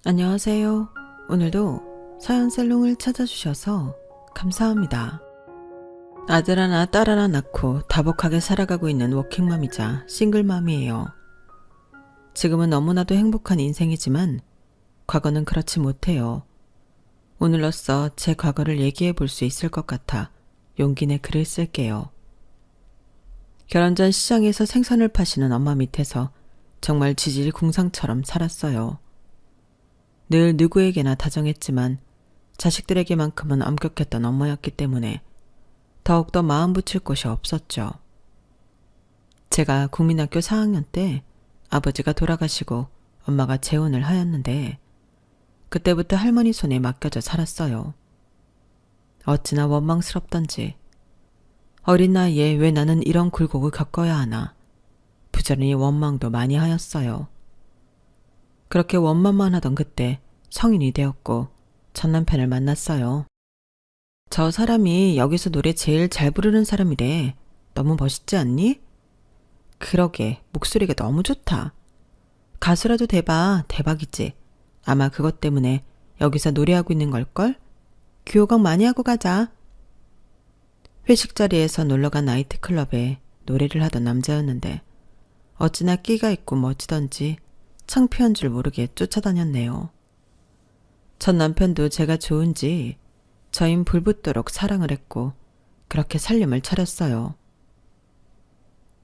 안녕하세요. 오늘도 사연살롱을 찾아주셔서 감사합니다. 아들 하나 딸 하나 낳고 다복하게 살아가고 있는 워킹맘이자 싱글맘이에요. 지금은 너무나도 행복한 인생이지만 과거는 그렇지 못해요. 오늘로써 제 과거를 얘기해 볼 수 있을 것 같아 용기 내 글을 쓸게요. 결혼 전 시장에서 생선을 파시는 엄마 밑에서 정말 지질 궁상처럼 살았어요. 늘 누구에게나 다정했지만 자식들에게만큼은 엄격했던 엄마였기 때문에 더욱더 마음 붙일 곳이 없었죠. 제가 국민학교 4학년 때 아버지가 돌아가시고 엄마가 재혼을 하였는데 그때부터 할머니 손에 맡겨져 살았어요. 어찌나 원망스럽던지 어린 나이에 왜 나는 이런 굴곡을 겪어야 하나 부지런히 원망도 많이 하였어요. 그렇게 원망만 하던 그때 성인이 되었고 전 남편을 만났어요. 저 사람이 여기서 노래 제일 잘 부르는 사람이래. 너무 멋있지 않니? 그러게 목소리가 너무 좋다. 가수라도 돼봐. 대박이지. 아마 그것 때문에 여기서 노래하고 있는 걸걸? 귀호강 많이 하고 가자. 회식 자리에서 놀러간 나이트클럽에 노래를 하던 남자였는데 어찌나 끼가 있고 멋지던지 창피한 줄 모르게 쫓아다녔네요. 전 남편도 제가 좋은지 저흰 불붙도록 사랑을 했고 그렇게 살림을 차렸어요.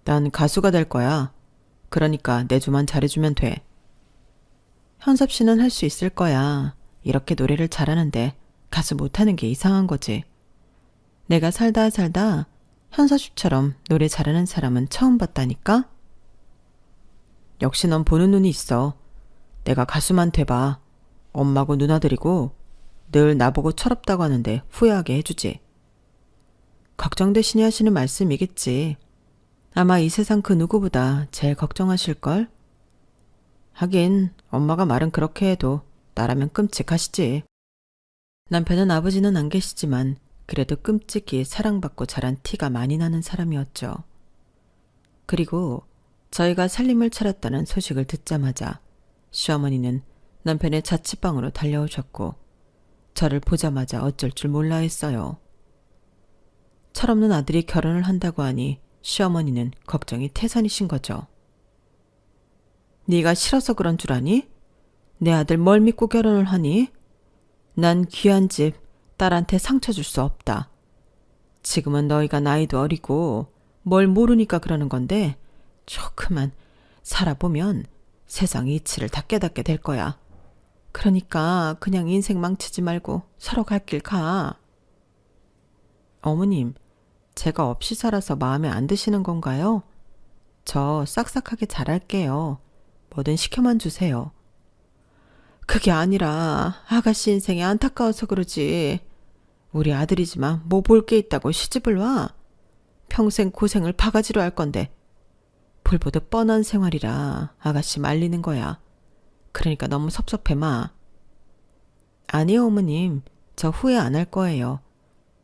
난 가수가 될 거야. 그러니까 내 조만 잘해주면 돼. 현섭 씨는 할 수 있을 거야. 이렇게 노래를 잘하는데 가수 못하는 게 이상한 거지. 내가 살다 현섭 씨처럼 노래 잘하는 사람은 처음 봤다니까? 역시 넌 보는 눈이 있어. 내가 가수만 돼봐. 엄마고 누나들이고 늘 나보고 철없다고 하는데 후회하게 해주지. 걱정되시니 하시는 말씀이겠지. 아마 이 세상 그 누구보다 제일 걱정하실걸? 하긴 엄마가 말은 그렇게 해도 나라면 끔찍하시지. 남편은 아버지는 안 계시지만 그래도 끔찍이 사랑받고 자란 티가 많이 나는 사람이었죠. 그리고 저희가 살림을 차렸다는 소식을 듣자마자 시어머니는 남편의 자취방으로 달려오셨고 저를 보자마자 어쩔 줄 몰라 했어요. 철없는 아들이 결혼을 한다고 하니 시어머니는 걱정이 태산이신 거죠. 네가 싫어서 그런 줄 아니? 내 아들 뭘 믿고 결혼을 하니? 난 귀한 집 딸한테 상처 줄 수 없다. 지금은 너희가 나이도 어리고 뭘 모르니까 그러는 건데 조금만 살아보면 세상 이치를 다 깨닫게 될 거야. 그러니까 그냥 인생 망치지 말고 서로 갈 길 가. 어머님, 제가 없이 살아서 마음에 안 드시는 건가요? 저 싹싹하게 잘할게요. 뭐든 시켜만 주세요. 그게 아니라 아가씨 인생이 안타까워서 그러지. 우리 아들이지만 뭐 볼 게 있다고 시집을 와. 평생 고생을 바가지로 할 건데. 불보듯 뻔한 생활이라 아가씨 말리는 거야. 그러니까 너무 섭섭해 마. 아니요 어머님. 저 후회 안 할 거예요.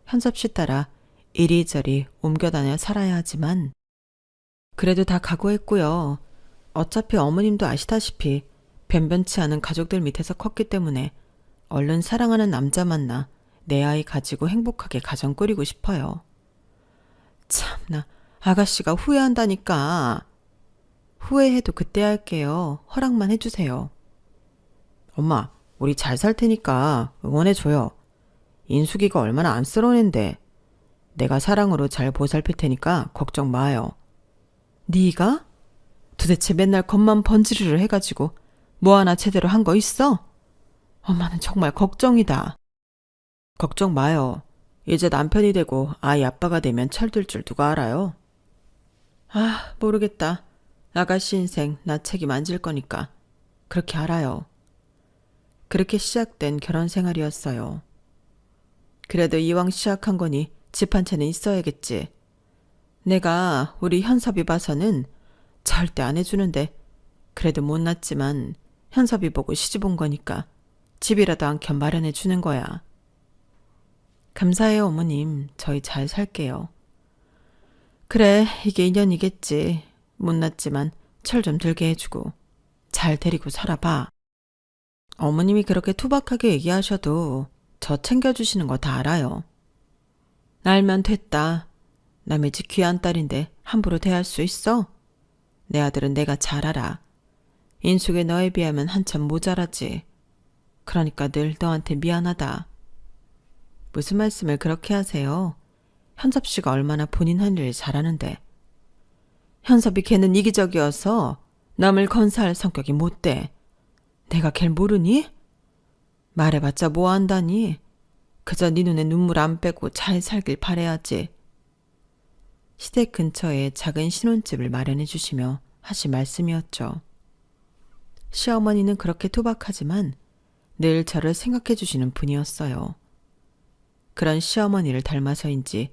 현섭 씨 따라 이리저리 옮겨다녀 살아야 하지만 그래도 다 각오했고요. 어차피 어머님도 아시다시피 변변치 않은 가족들 밑에서 컸기 때문에 얼른 사랑하는 남자 만나 내 아이 가지고 행복하게 가정 꾸리고 싶어요. 참나 아가씨가 후회한다니까. 후회해도 그때 할게요. 허락만 해주세요. 엄마, 우리 잘 살 테니까 응원해줘요. 인숙이가 얼마나 안쓰러운 앤데. 내가 사랑으로 잘 보살필 테니까 걱정 마요. 네가? 도대체 맨날 겉만 번지르르 해가지고 뭐 하나 제대로 한 거 있어? 엄마는 정말 걱정이다. 걱정 마요. 이제 남편이 되고 아이 아빠가 되면 철들 줄 누가 알아요? 아, 모르겠다. 아가씨 인생 나 책임 안 질 거니까. 그렇게 알아요. 그렇게 시작된 결혼 생활이었어요. 그래도 이왕 시작한 거니 집 한 채는 있어야겠지. 내가 우리 현섭이 봐서는 절대 안 해주는데 그래도 못났지만 현섭이 보고 시집 온 거니까 집이라도 한 켠 마련해 주는 거야. 감사해요 어머님. 저희 잘 살게요. 그래 이게 인연이겠지. 못났지만 철 좀 들게 해주고 잘 데리고 살아봐. 어머님이 그렇게 투박하게 얘기하셔도 저 챙겨주시는 거 다 알아요. 알면 됐다. 남의 집 귀한 딸인데 함부로 대할 수 있어? 내 아들은 내가 잘 알아. 인숙이 너에 비하면 한참 모자라지. 그러니까 늘 너한테 미안하다. 무슨 말씀을 그렇게 하세요? 현섭 씨가 얼마나 본인 한 일을 잘하는데. 현섭이 걔는 이기적이어서 남을 건사할 성격이 못돼. 내가 걔를 모르니? 말해봤자 뭐 한다니. 그저 네 눈에 눈물 안 빼고 잘 살길 바래야지. 시댁 근처에 작은 신혼집을 마련해 주시며 하신 말씀이었죠. 시어머니는 그렇게 투박하지만 늘 저를 생각해 주시는 분이었어요. 그런 시어머니를 닮아서인지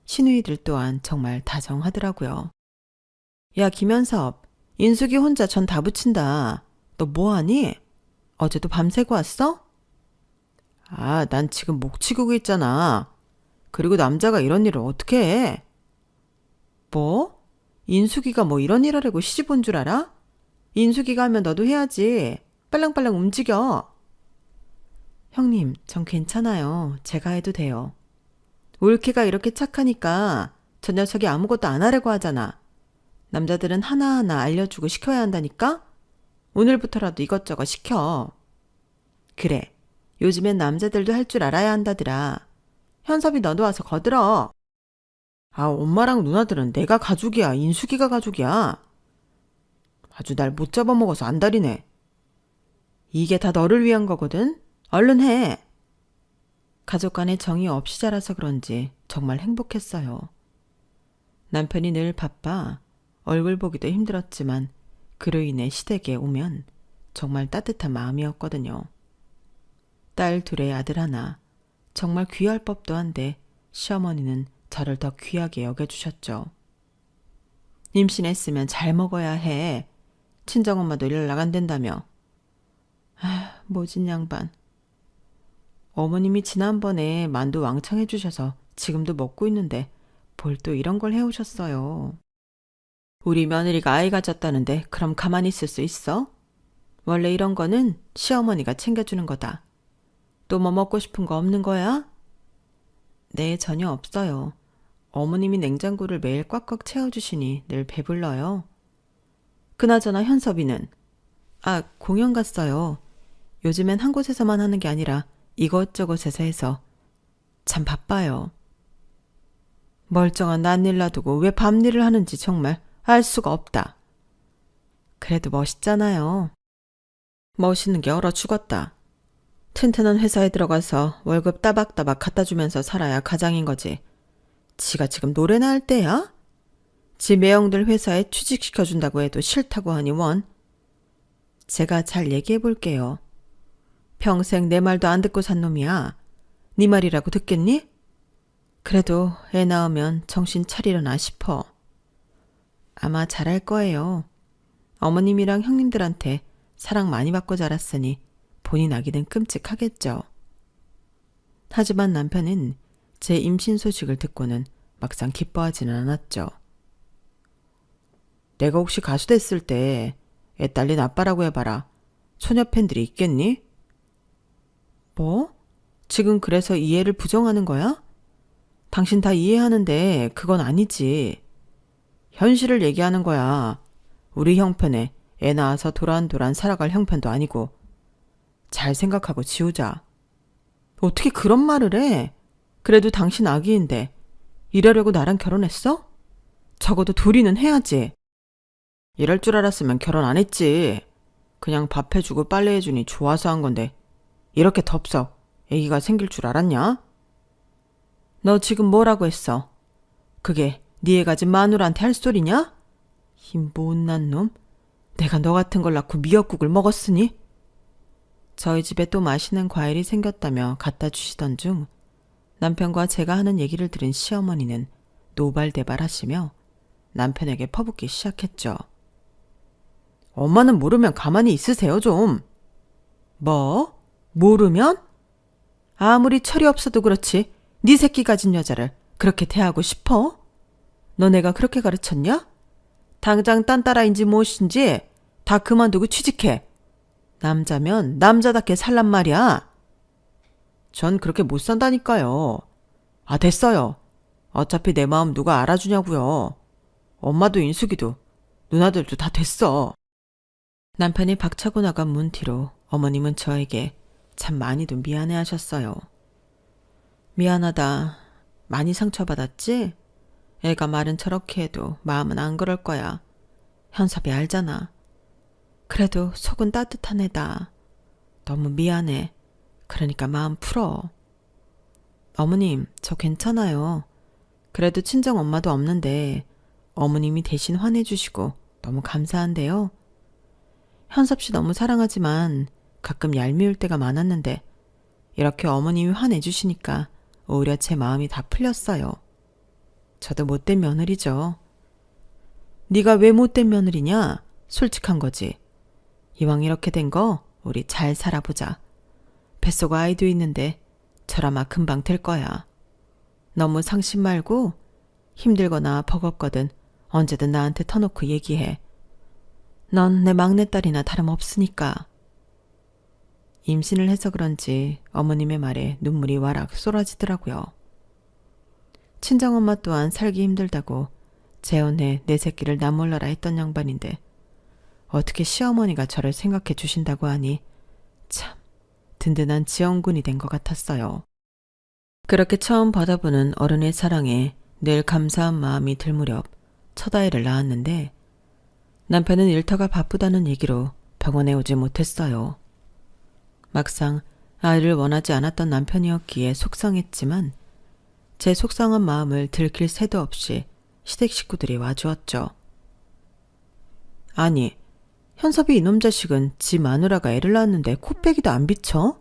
시누이들 또한 정말 다정하더라고요. 야, 김현섭, 인숙이 혼자 전 다 붙인다. 너 뭐하니? 어제도 밤새고 왔어? 아, 난 지금 목 치고 있잖아. 그리고 남자가 이런 일을 어떻게 해? 뭐? 인숙이가 뭐 이런 일 하려고 시집 온 줄 알아? 인숙이가 하면 너도 해야지. 빨랑빨랑 움직여. 형님, 전 괜찮아요. 제가 해도 돼요. 올케가 이렇게 착하니까 저 녀석이 아무것도 안 하려고 하잖아. 남자들은 하나하나 알려주고 시켜야 한다니까? 오늘부터라도 이것저것 시켜. 그래, 요즘엔 남자들도 할 줄 알아야 한다더라. 현섭이 너도 와서 거들어. 아, 엄마랑 누나들은 내가 가족이야. 인숙이가 가족이야. 아주 날 못 잡아먹어서 안달이네. 이게 다 너를 위한 거거든. 얼른 해. 가족 간의 정이 없이 자라서 그런지 정말 행복했어요. 남편이 늘 바빠 얼굴 보기도 힘들었지만 그로 인해 시댁에 오면 정말 따뜻한 마음이었거든요. 딸 둘에 아들 하나, 정말 귀할 법도 한데 시어머니는 저를 더 귀하게 여겨주셨죠. 임신했으면 잘 먹어야 해. 친정엄마도 일 나간댄다며. 아, 모진 양반. 어머님이 지난번에 만두 왕창 해주셔서 지금도 먹고 있는데 뭘 또 이런 걸 해오셨어요. 우리 며느리가 아이 가졌다는데 그럼 가만히 있을 수 있어? 원래 이런 거는 시어머니가 챙겨주는 거다. 또 뭐 먹고 싶은 거 없는 거야? 네, 전혀 없어요. 어머님이 냉장고를 매일 꽉꽉 채워주시니 늘 배불러요. 그나저나 현섭이는? 아, 공연 갔어요. 요즘엔 한 곳에서만 하는 게 아니라 이것저것에서 해서 참 바빠요. 멀쩡한 낯일 놔두고 왜 밤일을 하는지 정말 알 수가 없다. 그래도 멋있잖아요. 멋있는 게 얼어 죽었다. 튼튼한 회사에 들어가서 월급 따박따박 갖다 주면서 살아야 가장인 거지. 지가 지금 노래나 할 때야? 지 매형들 회사에 취직시켜준다고 해도 싫다고 하니 원. 제가 잘 얘기해 볼게요. 평생 내 말도 안 듣고 산 놈이야. 네 말이라고 듣겠니? 그래도 애 낳으면 정신 차리려나 싶어. 아마 잘할 거예요. 어머님이랑 형님들한테 사랑 많이 받고 자랐으니 본인 아기는 끔찍하겠죠. 하지만 남편은 제 임신 소식을 듣고는 막상 기뻐하지는 않았죠. 내가 혹시 가수 됐을 때 애 딸린 아빠라고 해봐라. 소녀 팬들이 있겠니? 뭐? 지금 그래서 이해를 부정하는 거야? 당신 다 이해하는데 그건 아니지. 현실을 얘기하는 거야. 우리 형편에 애 낳아서 도란도란 살아갈 형편도 아니고. 잘 생각하고 지우자. 어떻게 그런 말을 해? 그래도 당신 아기인데 이러려고 나랑 결혼했어? 적어도 둘이는 해야지. 이럴 줄 알았으면 결혼 안 했지. 그냥 밥 해주고 빨래 해주니 좋아서 한 건데 이렇게 덥석 애기가 생길 줄 알았냐? 너 지금 뭐라고 했어? 그게 네 애 가진 마누라한테 할 소리냐? 이 못난 놈. 내가 너 같은 걸 낳고 미역국을 먹었으니? 저희 집에 또 맛있는 과일이 생겼다며 갖다 주시던 중 남편과 제가 하는 얘기를 들은 시어머니는 노발대발하시며 남편에게 퍼붓기 시작했죠. 엄마는 모르면 가만히 있으세요 좀. 뭐? 모르면? 아무리 철이 없어도 그렇지 네 새끼 가진 여자를 그렇게 대하고 싶어? 너 내가 그렇게 가르쳤냐? 당장 딴 따라인지 무엇인지 다 그만두고 취직해. 남자면 남자답게 살란 말이야. 전 그렇게 못 산다니까요. 아, 됐어요. 어차피 내 마음 누가 알아주냐고요. 엄마도 인숙이도 누나들도 다 됐어. 남편이 박차고 나간 문 뒤로 어머님은 저에게 참 많이도 미안해하셨어요. 미안하다. 많이 상처받았지? 애가 말은 저렇게 해도 마음은 안 그럴 거야. 현섭이 알잖아. 그래도 속은 따뜻한 애다. 너무 미안해. 그러니까 마음 풀어. 어머님, 저 괜찮아요. 그래도 친정 엄마도 없는데 어머님이 대신 화내주시고 너무 감사한데요. 현섭 씨 너무 사랑하지만 가끔 얄미울 때가 많았는데 이렇게 어머님이 화내주시니까 오히려 제 마음이 다 풀렸어요. 저도 못된 며느리죠. 네가 왜 못된 며느리냐? 솔직한 거지. 이왕 이렇게 된 거 우리 잘 살아보자. 뱃속 아이도 있는데 저라마 금방 될 거야. 너무 상심 말고 힘들거나 버겁거든 언제든 나한테 터놓고 얘기해. 넌 내 막내딸이나 다름없으니까. 임신을 해서 그런지 어머님의 말에 눈물이 와락 쏟아지더라고요. 친정엄마 또한 살기 힘들다고 재혼해 내 새끼를 나 몰라라 했던 양반인데 어떻게 시어머니가 저를 생각해 주신다고 하니 참 든든한 지원군이 된 것 같았어요. 그렇게 처음 받아보는 어른의 사랑에 늘 감사한 마음이 들 무렵 첫 아이를 낳았는데 남편은 일터가 바쁘다는 얘기로 병원에 오지 못했어요. 막상 아이를 원하지 않았던 남편이었기에 속상했지만 제 속상한 마음을 들킬 새도 없이 시댁 식구들이 와주었죠. 아니, 현섭이 이놈 자식은 지 마누라가 애를 낳았는데 코빼기도 안 비쳐?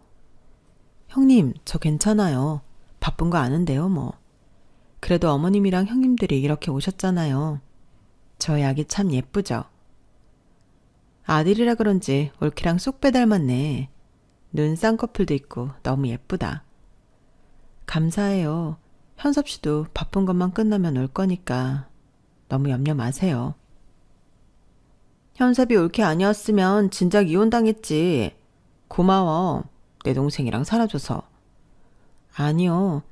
형님, 저 괜찮아요. 바쁜 거 아는데요, 뭐. 그래도 어머님이랑 형님들이 이렇게 오셨잖아요. 저 아기 참 예쁘죠? 아들이라 그런지 올케랑 쏙 빼닮았네. 눈 쌍꺼풀도 있고 너무 예쁘다. 감사해요. 현섭 씨도 바쁜 것만 끝나면 올 거니까 너무 염려 마세요. 현섭이 올케 아니었으면 진작 이혼당했지. 고마워. 내 동생이랑 살아줘서. 아니요.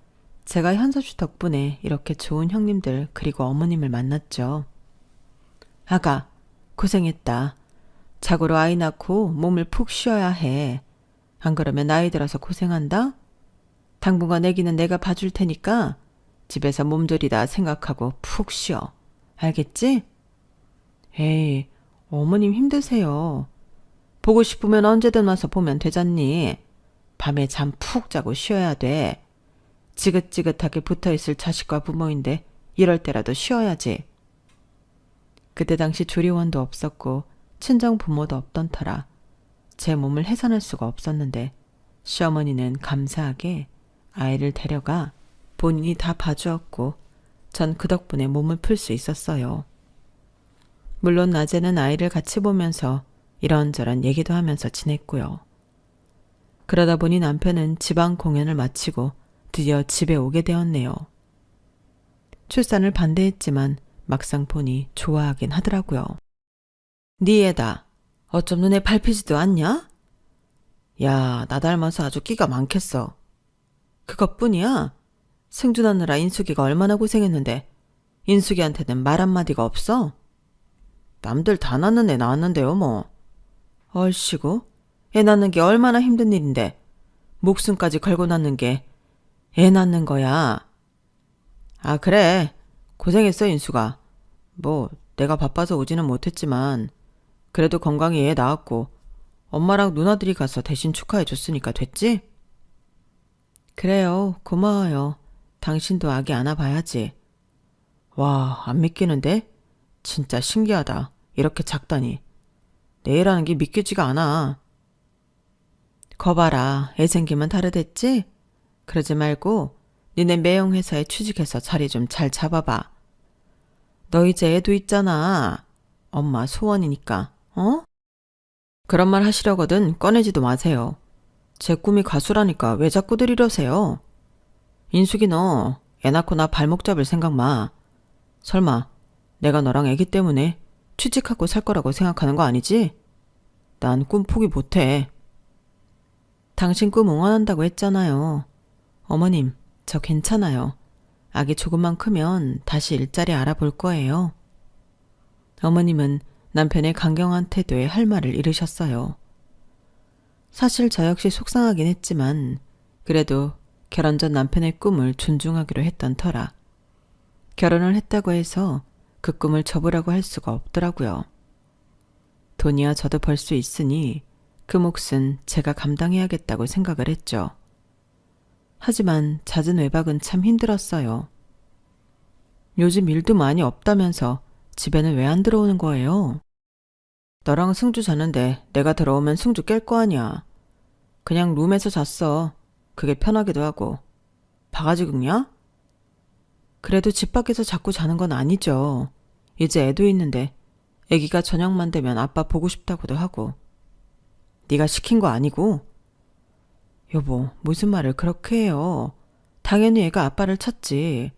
제가 현섭 씨 덕분에 이렇게 좋은 형님들 그리고 어머님을 만났죠. 아가, 고생했다. 자고로 아이 낳고 몸을 푹 쉬어야 해. 안 그러면 나이 들어서 고생한다? 당분간 애기는 내가 봐줄 테니까 집에서 몸조리다 생각하고 푹 쉬어. 알겠지? 에이, 어머님 힘드세요. 보고 싶으면 언제든 와서 보면 되잖니. 밤에 잠 푹 자고 쉬어야 돼. 지긋지긋하게 붙어있을 자식과 부모인데 이럴 때라도 쉬어야지. 그때 당시 조리원도 없었고 친정 부모도 없던 터라 제 몸을 해산할 수가 없었는데 시어머니는 감사하게 아이를 데려가 본인이 다 봐주었고 전 그 덕분에 몸을 풀 수 있었어요. 물론 낮에는 아이를 같이 보면서 이런저런 얘기도 하면서 지냈고요. 그러다 보니 남편은 지방 공연을 마치고 드디어 집에 오게 되었네요. 출산을 반대했지만 막상 보니 좋아하긴 하더라고요. 네 애다. 어쩜 눈에 밟히지도 않냐? 야, 나 닮아서 아주 끼가 많겠어. 그것뿐이야? 생존하느라 인숙이가 얼마나 고생했는데 인숙이한테는 말 한마디가 없어? 남들 다 낳는 애 낳았는데요 뭐. 얼씨구, 애 낳는 게 얼마나 힘든 일인데 목숨까지 걸고 낳는 게 애 낳는 거야. 아, 그래. 고생했어 인숙아. 뭐 내가 바빠서 오지는 못했지만 그래도 건강히 애 낳았고 엄마랑 누나들이 가서 대신 축하해줬으니까 됐지? 그래요. 고마워요. 당신도 아기 안아봐야지. 와, 안 믿기는데? 진짜 신기하다. 이렇게 작다니. 내 애라는 게 믿기지가 않아. 거봐라. 애 생기면 다르댔지? 그러지 말고 니네 매형 회사에 취직해서 자리 좀 잘 잡아봐. 너 이제 애도 있잖아. 엄마 소원이니까. 어? 그런 말 하시려거든 꺼내지도 마세요. 제 꿈이 가수라니까 왜 자꾸들 이러세요? 인숙이 너 애 낳고 나 발목 잡을 생각 마. 설마 내가 너랑 애기 때문에 취직하고 살 거라고 생각하는 거 아니지? 난 꿈 포기 못해. 당신 꿈 응원한다고 했잖아요. 어머님, 저 괜찮아요. 아기 조금만 크면 다시 일자리 알아볼 거예요. 어머님은 남편의 강경한 태도에 할 말을 잃으셨어요. 사실 저 역시 속상하긴 했지만 그래도 결혼 전 남편의 꿈을 존중하기로 했던 터라 결혼을 했다고 해서 그 꿈을 접으라고 할 수가 없더라고요. 돈이야 저도 벌 수 있으니 그 몫은 제가 감당해야겠다고 생각을 했죠. 하지만 잦은 외박은 참 힘들었어요. 요즘 일도 많이 없다면서 집에는 왜 안 들어오는 거예요? 너랑 승주 자는데 내가 들어오면 승주 깰 거 아니야. 그냥 룸에서 잤어. 그게 편하기도 하고. 바가지 긁냐? 그래도 집 밖에서 자꾸 자는 건 아니죠. 이제 애도 있는데 애기가 저녁만 되면 아빠 보고 싶다고도 하고. 네가 시킨 거 아니고? 여보, 무슨 말을 그렇게 해요. 당연히 애가 아빠를 찾지.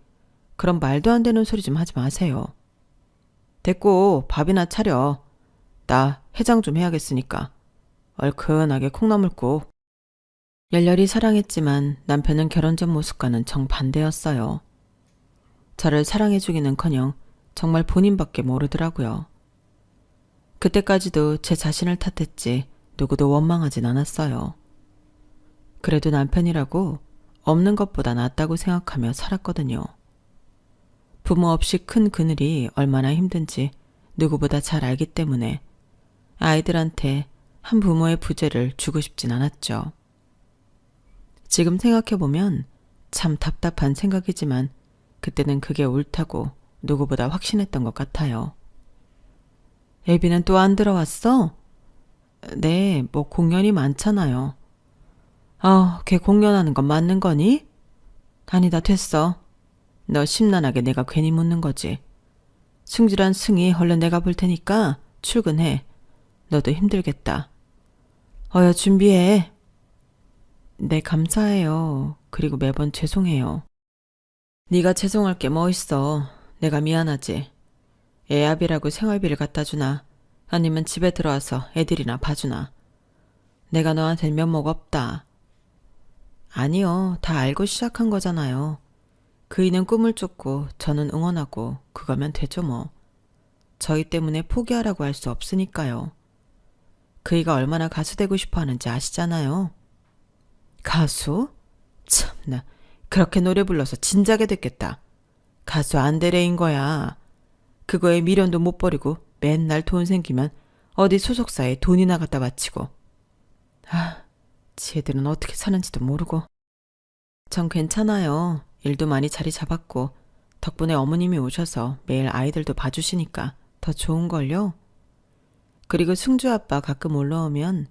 그럼 말도 안 되는 소리 좀 하지 마세요. 됐고 밥이나 차려. 나 해장 좀 해야겠으니까. 얼큰하게 콩나물국. 열렬히 사랑했지만 남편은 결혼 전 모습과는 정반대였어요. 저를 사랑해주기는커녕 정말 본인밖에 모르더라고요. 그때까지도 제 자신을 탓했지 누구도 원망하진 않았어요. 그래도 남편이라고 없는 것보다 낫다고 생각하며 살았거든요. 부모 없이 큰 그늘이 얼마나 힘든지 누구보다 잘 알기 때문에 아이들한테 한 부모의 부재를 주고 싶진 않았죠. 지금 생각해보면 참 답답한 생각이지만 그때는 그게 옳다고 누구보다 확신했던 것 같아요. 애비는 또 안 들어왔어? 네, 뭐 공연이 많잖아요. 걔 공연하는 건 맞는 거니? 아니다, 됐어. 너 심란하게 내가 괜히 묻는 거지. 승질한 승희 얼른 내가 볼 테니까 출근해. 너도 힘들겠다. 어여 준비해. 네, 감사해요. 그리고 매번 죄송해요. 네가 죄송할 게 뭐 있어. 내가 미안하지. 애압이라고 생활비를 갖다 주나 아니면 집에 들어와서 애들이나 봐주나. 내가 너한텐 면목 없다. 아니요. 다 알고 시작한 거잖아요. 그이는 꿈을 쫓고 저는 응원하고 그거면 되죠 뭐. 저희 때문에 포기하라고 할 수 없으니까요. 그이가 얼마나 가수 되고 싶어 하는지 아시잖아요. 가수? 참나, 그렇게 노래 불러서 진작에 됐겠다. 가수 안 되래인 거야. 그거에 미련도 못 버리고 맨날 돈 생기면 어디 소속사에 돈이나 갖다 바치고. 지혜들은 어떻게 사는지도 모르고. 전 괜찮아요. 일도 많이 자리 잡았고 덕분에 어머님이 오셔서 매일 아이들도 봐주시니까 더 좋은걸요. 그리고 승주 아빠 가끔 올라오면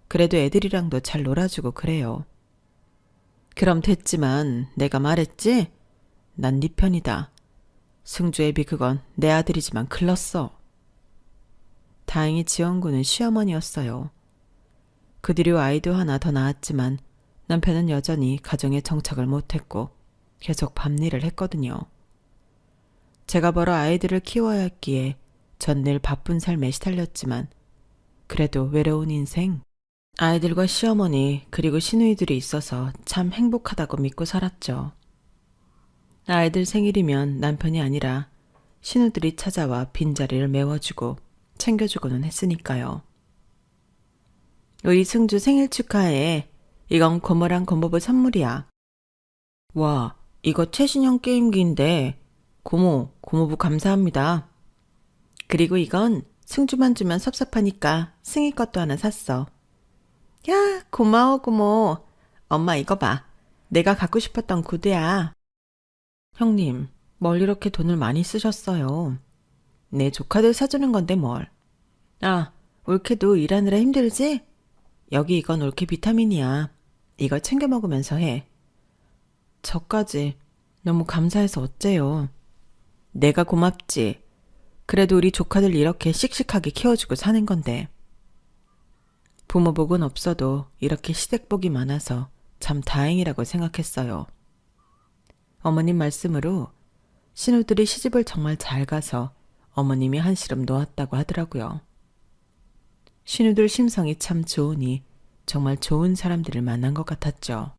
그래도 애들이랑도 잘 놀아주고 그래요. 그럼 됐지만 내가 말했지? 난 네 편이다. 승주 애비 그건 내 아들이지만 글렀어. 다행히 지원군은 시어머니였어요. 그 뒤로 아이도 하나 더 낳았지만 남편은 여전히 가정에 정착을 못했고 계속 밤일을 했거든요. 제가 벌어 아이들을 키워야 했기에 전 늘 바쁜 삶에 시달렸지만 그래도 외로운 인생, 아이들과 시어머니 그리고 시누이들이 있어서 참 행복하다고 믿고 살았죠. 아이들 생일이면 남편이 아니라 시누들이 찾아와 빈자리를 메워주고 챙겨주고는 했으니까요. 우리 승주 생일 축하해. 이건 고모랑 고모부 선물이야. 와, 이거 최신형 게임기인데 고모부 감사합니다. 그리고 이건 승주만 주면 섭섭하니까 승희 것도 하나 샀어. 야, 고마워 고모. 엄마 이거 봐. 내가 갖고 싶었던 구두야. 형님, 뭘 이렇게 돈을 많이 쓰셨어요. 내 조카들 사주는 건데 뭘. 올케도 일하느라 힘들지? 여기 이건 올케 비타민이야. 이거 챙겨 먹으면서 해. 저까지 너무 감사해서 어째요. 내가 고맙지. 그래도 우리 조카들 이렇게 씩씩하게 키워주고 사는 건데. 부모복은 없어도 이렇게 시댁복이 많아서 참 다행이라고 생각했어요. 어머님 말씀으로 신우들이 시집을 정말 잘 가서 어머님이 한시름 놓았다고 하더라고요. 신우들 심성이 참 좋으니 정말 좋은 사람들을 만난 것 같았죠.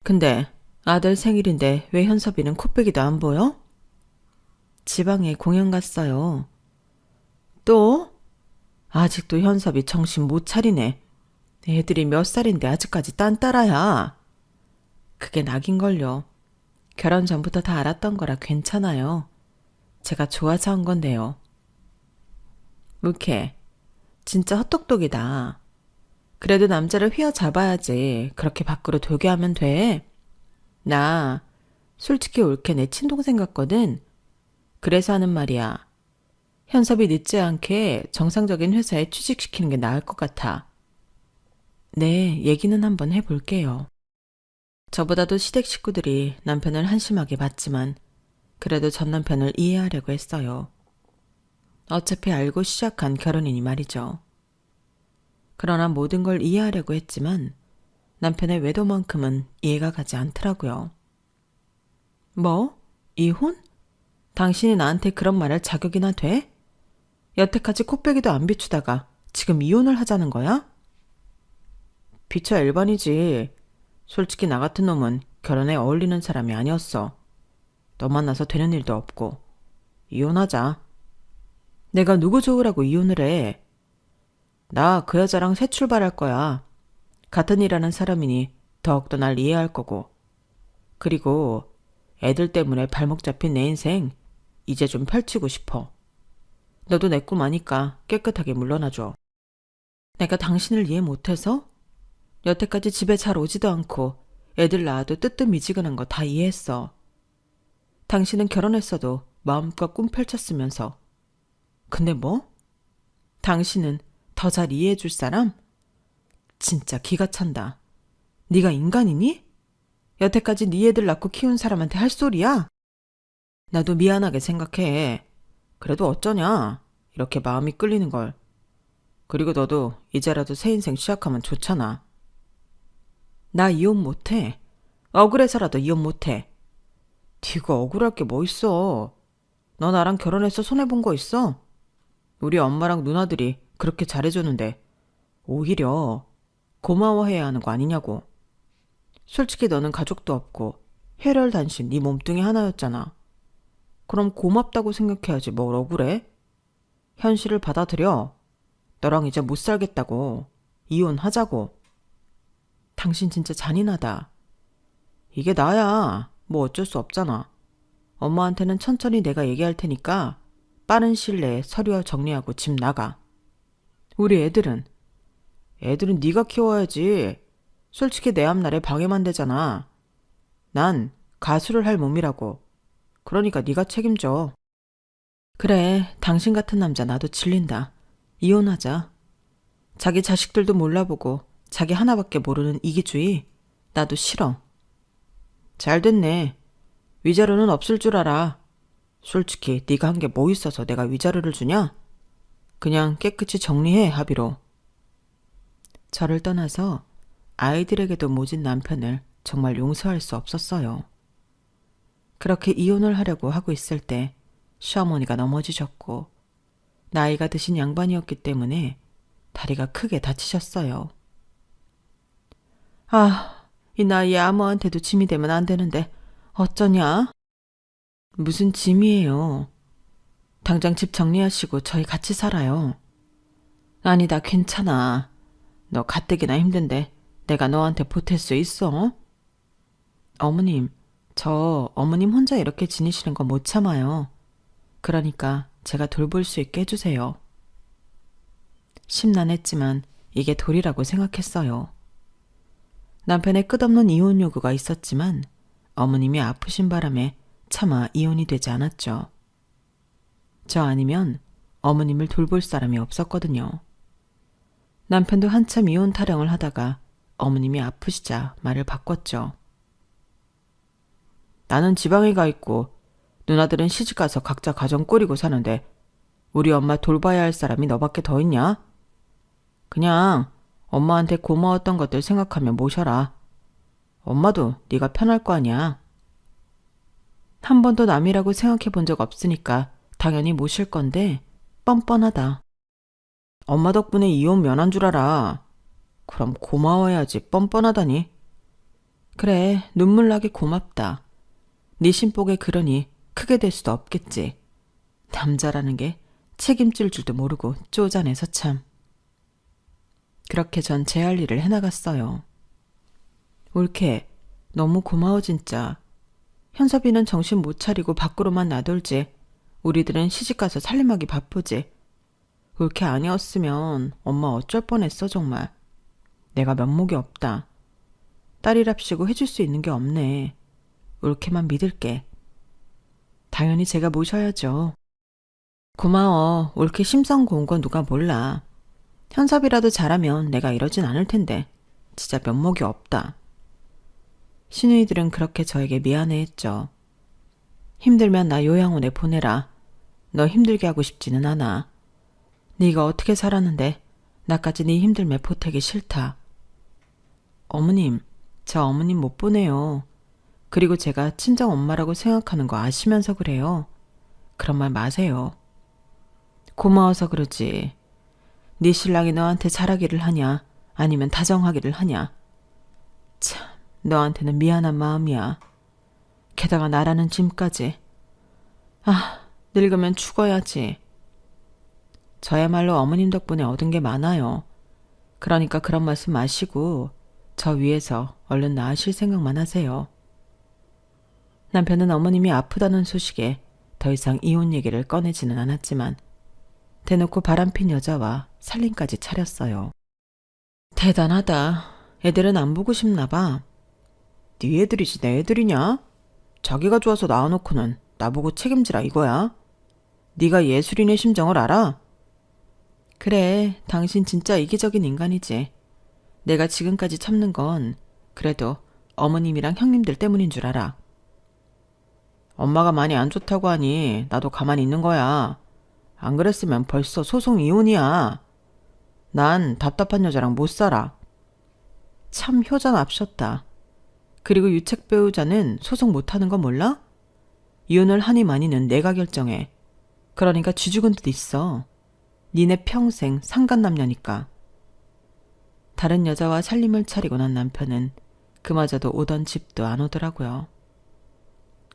근데 아들 생일인데 왜 현섭이는 코빼기도 안 보여? 지방에 공연 갔어요. 또? 아직도 현섭이 정신 못 차리네. 애들이 몇 살인데 아직까지 딴따라야. 그게 낙인걸요. 결혼 전부터 다 알았던 거라 괜찮아요. 제가 좋아서 한 건데요. 묵해. 진짜 헛똑똑이다. 그래도 남자를 휘어잡아야지. 그렇게 밖으로 돌게 하면 돼. 나 솔직히 올케 내 친동생 같거든. 그래서 하는 말이야. 현섭이 늦지 않게 정상적인 회사에 취직시키는 게 나을 것 같아. 네, 얘기는 한번 해볼게요. 저보다도 시댁 식구들이 남편을 한심하게 봤지만 그래도 전 남편을 이해하려고 했어요. 어차피 알고 시작한 결혼이니 말이죠. 그러나 모든 걸 이해하려고 했지만 남편의 외도만큼은 이해가 가지 않더라고요. 뭐? 이혼? 당신이 나한테 그런 말 할 자격이나 돼? 여태까지 코빼기도 안 비추다가 지금 이혼을 하자는 거야? 비춰 일반이지. 솔직히 나 같은 놈은 결혼에 어울리는 사람이 아니었어. 너 만나서 되는 일도 없고. 이혼하자. 내가 누구 좋으라고 이혼을 해. 나 그 여자랑 새 출발할 거야. 같은 일 하는 사람이니 더욱더 날 이해할 거고. 그리고 애들 때문에 발목 잡힌 내 인생 이제 좀 펼치고 싶어. 너도 내 꿈 아니까 깨끗하게 물러나줘. 내가 당신을 이해 못해서? 여태까지 집에 잘 오지도 않고 애들 낳아도 뜨뜻미지근한 거 다 이해했어. 당신은 결혼했어도 마음껏 꿈 펼쳤으면서. 근데 뭐? 당신은 더 잘 이해해 줄 사람? 진짜 기가 찬다. 네가 인간이니? 여태까지 네 애들 낳고 키운 사람한테 할 소리야? 나도 미안하게 생각해. 그래도 어쩌냐? 이렇게 마음이 끌리는 걸. 그리고 너도 이제라도 새 인생 시작하면 좋잖아. 나 이혼 못해. 억울해서라도 이혼 못해. 네가 억울할 게 뭐 있어. 너 나랑 결혼해서 손해본 거 있어? 우리 엄마랑 누나들이 그렇게 잘해주는데 오히려 고마워해야 하는 거 아니냐고. 솔직히 너는 가족도 없고 혈혈단신 네 몸뚱이 하나였잖아. 그럼 고맙다고 생각해야지 뭘 억울해? 현실을 받아들여. 너랑 이제 못 살겠다고. 이혼하자고. 당신 진짜 잔인하다. 이게 나야. 뭐 어쩔 수 없잖아. 엄마한테는 천천히 내가 얘기할 테니까 빠른 시일 내에 서류 정리하고 집 나가. 우리 애들은 네가 키워야지. 솔직히 내 앞날에 방해만 되잖아. 난 가수를 할 몸이라고. 그러니까 네가 책임져. 그래, 당신 같은 남자 나도 질린다. 이혼하자. 자기 자식들도 몰라보고 자기 하나밖에 모르는 이기주의 나도 싫어. 잘 됐네. 위자료는 없을 줄 알아. 솔직히 네가 한 게 뭐 있어서 내가 위자료를 주냐? 그냥 깨끗이 정리해 합의로. 저를 떠나서 아이들에게도 모진 남편을 정말 용서할 수 없었어요. 그렇게 이혼을 하려고 하고 있을 때 시어머니가 넘어지셨고 나이가 드신 양반이었기 때문에 다리가 크게 다치셨어요. 아, 이 나이에 아무한테도 짐이 되면 안 되는데 어쩌냐? 무슨 짐이에요. 당장 집 정리하시고 저희 같이 살아요. 아니다, 괜찮아. 너 가뜩이나 힘든데 내가 너한테 보탤 수 있어? 어머님, 저 어머님 혼자 이렇게 지내시는 거 못 참아요. 그러니까 제가 돌볼 수 있게 해주세요. 심란했지만 이게 도리라고 생각했어요. 남편의 끝없는 이혼 요구가 있었지만 어머님이 아프신 바람에 차마 이혼이 되지 않았죠. 저 아니면 어머님을 돌볼 사람이 없었거든요. 남편도 한참 이혼 타령을 하다가 어머님이 아프시자 말을 바꿨죠. 나는 지방에 가 있고 누나들은 시집가서 각자 가정 꾸리고 사는데 우리 엄마 돌봐야 할 사람이 너밖에 더 있냐? 그냥 엄마한테 고마웠던 것들 생각하며 모셔라. 엄마도 네가 편할 거 아니야. 한 번도 남이라고 생각해 본 적 없으니까 당연히 모실 건데 뻔뻔하다. 엄마 덕분에 이혼 면한 줄 알아. 그럼 고마워해야지 뻔뻔하다니. 그래, 눈물 나게 고맙다. 네 신복에 그러니 크게 될 수도 없겠지. 남자라는 게 책임질 줄도 모르고 쪼잔해서 참. 그렇게 전 제 할 일을 해나갔어요. 올케, 너무 고마워 진짜. 현섭이는 정신 못 차리고 밖으로만 나돌지. 우리들은 시집가서 살림하기 바쁘지. 올케 아니었으면 엄마 어쩔 뻔했어 정말. 내가 면목이 없다. 딸이랍시고 해줄 수 있는 게 없네. 올케만 믿을게. 당연히 제가 모셔야죠. 고마워. 올케 심성 고운 건 누가 몰라. 현섭이라도 잘하면 내가 이러진 않을 텐데. 진짜 면목이 없다. 시누이들은 그렇게 저에게 미안해했죠. 힘들면 나 요양원에 보내라. 너 힘들게 하고 싶지는 않아. 네가 어떻게 살았는데 나까지 네 힘들매 보태기 싫다. 어머님, 저 어머님 못 보내요. 그리고 제가 친정 엄마라고 생각하는 거 아시면서 그래요. 그런 말 마세요. 고마워서 그러지. 네 신랑이 너한테 잘하기를 하냐 아니면 다정하기를 하냐. 참, 너한테는 미안한 마음이야. 게다가 나라는 짐까지. 아, 늙으면 죽어야지. 저야말로 어머님 덕분에 얻은 게 많아요. 그러니까 그런 말씀 마시고 저 위에서 얼른 나으실 생각만 하세요. 남편은 어머님이 아프다는 소식에 더 이상 이혼 얘기를 꺼내지는 않았지만 대놓고 바람핀 여자와 살림까지 차렸어요. 대단하다. 애들은 안 보고 싶나 봐. 네 애들이지 내 애들이냐? 자기가 좋아서 낳아놓고는 나보고 책임지라 이거야. 네가 예술인의 심정을 알아? 그래, 당신 진짜 이기적인 인간이지. 내가 지금까지 참는 건 그래도 어머님이랑 형님들 때문인 줄 알아. 엄마가 많이 안 좋다고 하니 나도 가만히 있는 거야. 안 그랬으면 벌써 소송 이혼이야. 난 답답한 여자랑 못 살아. 참 효자납셨다. 그리고 유책 배우자는 소송 못하는 거 몰라? 이혼을 하니 마니는 내가 결정해. 그러니까 쥐죽은 듯 있어. 니네 평생 상간남녀니까. 다른 여자와 살림을 차리고 난 남편은 그마저도 오던 집도 안 오더라고요.